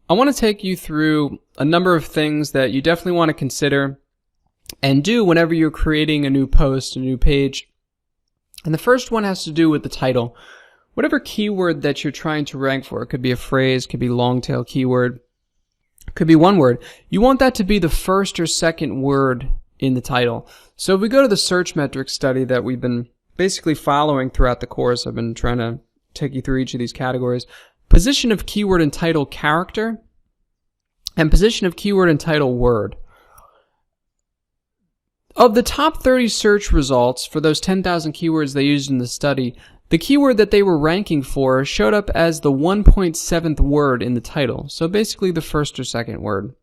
I want to take you through a number of things that you definitely want to consider and do whenever you're creating a new post, a new page. And the first one has to do with the title. Whatever keyword that you're trying to rank for, it could be a phrase, could be long tail keyword, could be one word. You want that to be the first or second word in the title. So if we go to the search metrics study that we've been basically following throughout the course, I've been trying to take you through each of these categories. Position of keyword and title character, and position of keyword and title word. Of the top 30 search results for those 10,000 keywords they used in the study, the keyword that they were ranking for showed up as the 1.7th word in the title. So basically the first or second word.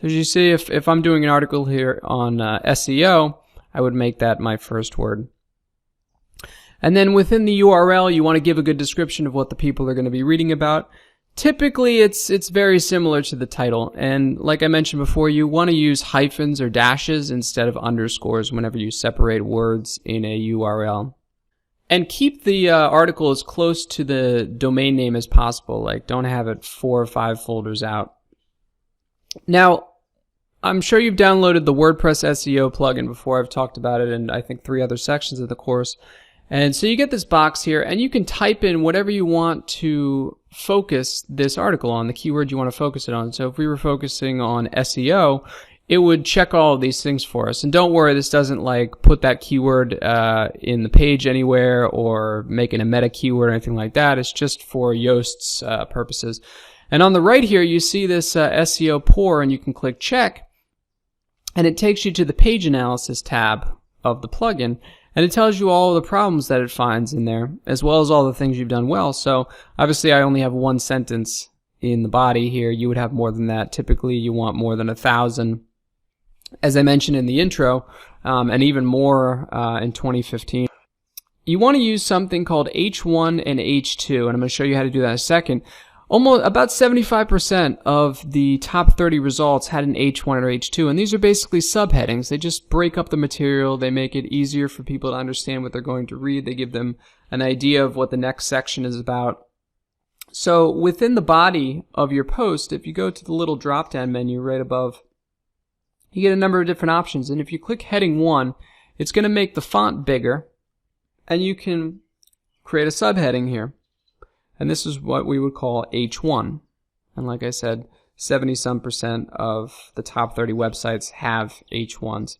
So as you see, if I'm doing an article here on SEO, I would make that my first word. And then within the URL, you want to give a good description of what the people are going to be reading about. Typically, it's very similar to the title, and like I mentioned before, you want to use hyphens or dashes instead of underscores whenever you separate words in a URL. And keep the article as close to the domain name as possible, like don't have it 4 or 5 folders out. Now, I'm sure you've downloaded the WordPress SEO plugin before. I've talked about it in I think 3 other sections of the course. And so you get this box here, and you can type in whatever you want to focus this article on, the keyword you want to focus it on. So if we were focusing on SEO, it would check all of these things for us. And don't worry, this doesn't like put that keyword in the page anywhere or make it a meta keyword or anything like that. It's just for Yoast's purposes. And on the right here, you see this SEO poor, and you can click check, and it takes you to the page analysis tab of the plugin. And it tells you all the problems that it finds in there, as well as all the things you've done well. So obviously I only have 1 sentence in the body here. You would have more than that. Typically you want more than 1,000, as I mentioned in the intro, and even more in 2015. You want to use something called H1 and H2, and I'm going to show you how to do that in a second. Almost about 75% of the top 30 results had an H1 or H2, and these are basically subheadings. They just break up the material. They make it easier for people to understand what they're going to read. They give them an idea of what the next section is about. So within the body of your post, if you go to the little drop-down menu right above, you get a number of different options, and if you click heading 1, it's going to make the font bigger, and you can create a subheading here. And this is what we would call H1. And like I said, 70-some% of the top 30 websites have H1s.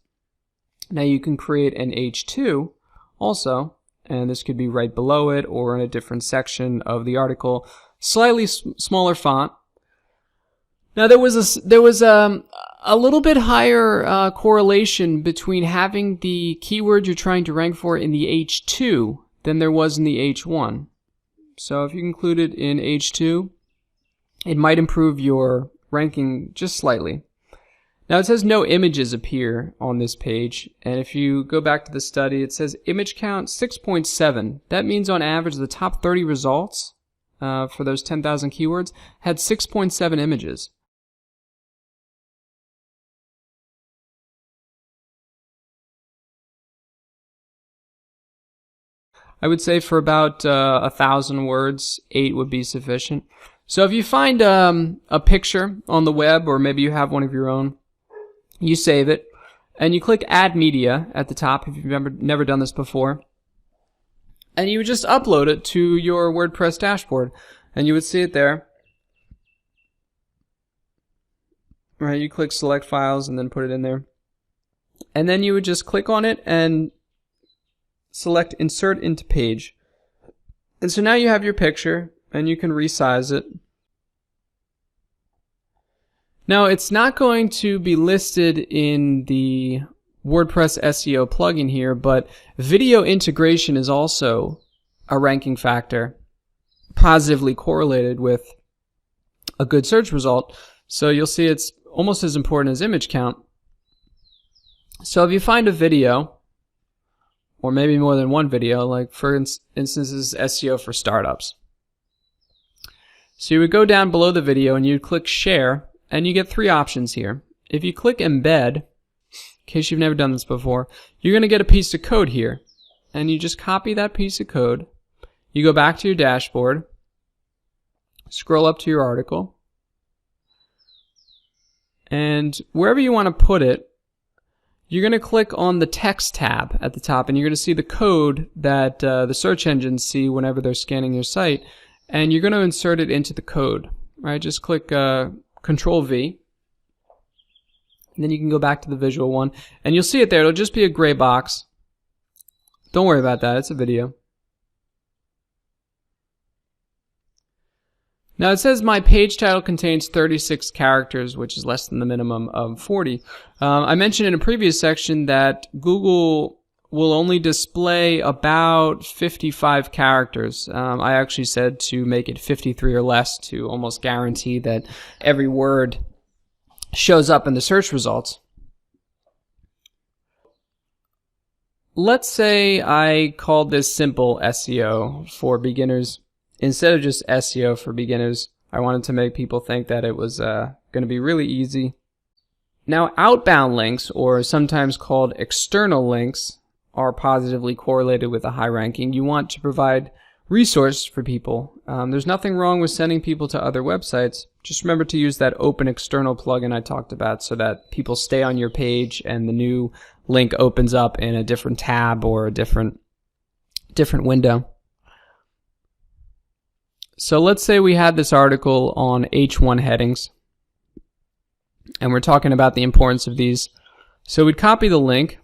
Now you can create an H2 also, and this could be right below it or in a different section of the article. Slightly smaller font. Now there was a little bit higher correlation between having the keyword you're trying to rank for in the H2 than there was in the H1. So if you include it in H2, it might improve your ranking just slightly. Now it says no images appear on this page, and if you go back to the study, it says image count 6.7. That means on average the top 30 results for those 10,000 keywords had 6.7 images. I would say for about 1,000 words, 8 would be sufficient. So if you find a picture on the web, or maybe you have one of your own, you save it, and you click Add Media at the top if you've never done this before, and you would just upload it to your WordPress dashboard, and you would see it there. Right, you click Select Files and then put it in there, and then you would just click on it and select Insert into Page. And so now you have your picture, and you can resize it. Now it's not going to be listed in the WordPress SEO plugin here, but video integration is also a ranking factor positively correlated with a good search result. So you'll see it's almost as important as image count. So if you find a video, or maybe more than one video, like for instance this is SEO for startups. So you would go down below the video and you'd click Share, and you get 3 options here. If you click Embed, in case you've never done this before, you're going to get a piece of code here, and you just copy that piece of code. You go back to your dashboard, Scroll up to your article. And wherever you want to put it, you're going to click on the text tab at the top, and you're going to see the code that the search engines see whenever they're scanning your site, and you're going to insert it into the code. Right? Just click Control V, and then you can go back to the visual one, and you'll see it there. It'll just be a gray box. Don't worry about that. It's a video. Now it says my page title contains 36 characters, which is less than the minimum of 40. I mentioned in a previous section that Google will only display about 55 characters. I actually said to make it 53 or less to almost guarantee that every word shows up in the search results. Let's say I called this simple SEO for beginners. Instead of just SEO for beginners, I wanted to make people think that it was going to be really easy. Now, outbound links, or sometimes called external links, are positively correlated with a high ranking. You want to provide resource for people. There's nothing wrong with sending people to other websites. Just remember to use that open external plugin I talked about so that people stay on your page and the new link opens up in a different tab or a different window. So let's say we had this article on H1 headings, and we're talking about the importance of these. So we'd copy the link.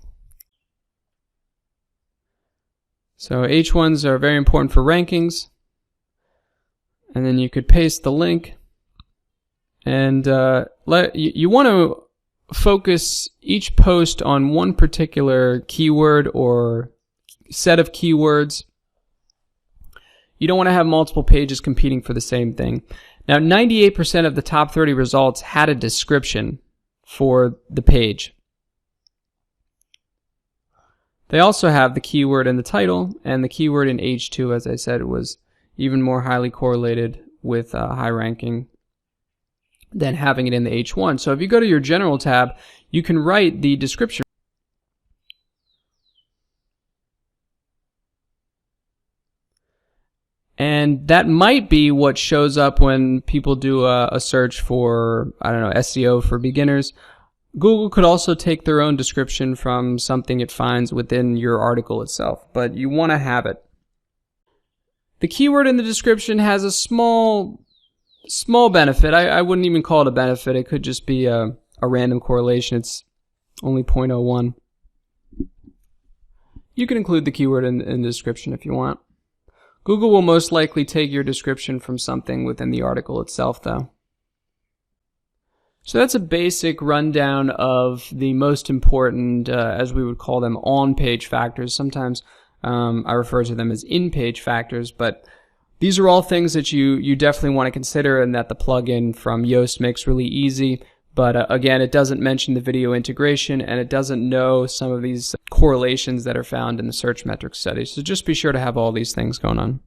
So H1s are very important for rankings. And then you could paste the link. And you want to focus each post on one particular keyword or set of keywords. You don't want to have multiple pages competing for the same thing. Now, 98% of the top 30 results had a description for the page. They also have the keyword in the title, and the keyword in H2, as I said, was even more highly correlated with high ranking than having it in the H1. So if you go to your general tab, you can write the description. And that might be what shows up when people do a search for, I don't know, SEO for beginners. Google could also take their own description from something it finds within your article itself, but you want to have it. The keyword in the description has a small benefit. I wouldn't even call it a benefit. It could just be a random correlation. It's only 0.01. You can include the keyword in the description if you want. Google will most likely take your description from something within the article itself, though. So that's a basic rundown of the most important, as we would call them, on-page factors. Sometimes I refer to them as in-page factors, but these are all things that you definitely want to consider and that the plugin from Yoast makes really easy. But again, it doesn't mention the video integration, and it doesn't know some of these correlations that are found in the search metrics study. So just be sure to have all these things going on.